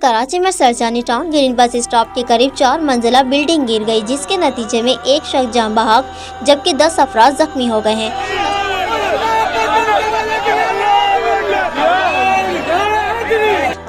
कराची में Sarjani town green bus stop के करीब 4 मंजिला बिल्डिंग गिर गई, जिसके नतीजे में एक शख्स जान बहक जबकि 10 अफराद जख्मी हो गए हैं।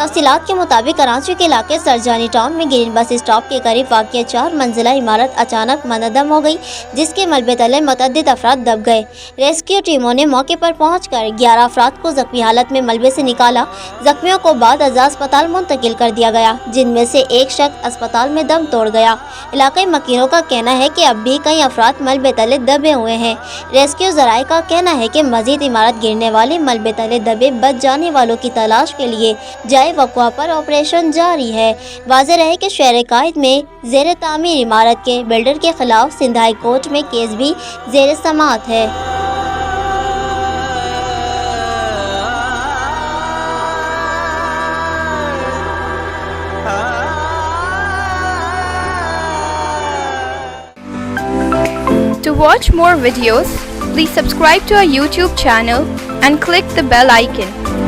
तफसीलात के मुताबिक कराची के इलाके सरजानी टाउन में ग्रीन बस स्टॉप के करीब वाक़िया 4 मंजिला इमारत अचानक मनहदम हो गई, जिसके मलबे तले मुतअद्दिद अफराद दब गए। रेस्क्यू टीमों ने मौके पर पहुंचकर 11 अफराद को जख्मी हालत में मलबे से निकाला। जख्मियों को बाद अज़ा अस्पताल मुंतकिल कर दिया गया, जिनमें से एक शख्स अस्पताल में दम तोड़ गया। इलाक़ाई मकीनों का कहना है कि अब भी कई अफराद मलबे तले दबे हुए हैं। रेस्क्यू ज़राए का कहना है कि मज़ीद इमारत गिरने वाली मलबे तले दबे बच जाने वालों की तलाश के लिए जाए वक़्वा पर ऑपरेशन जारी है। वाज़ेह रहे कि शहर कायद में ज़ेर तामीर इमारत के बिल्डर के खिलाफ सिंध हाई कोर्ट में केस भी ज़ेर समाअत है। To watch more videos, please subscribe to our YouTube channel and click the bell icon.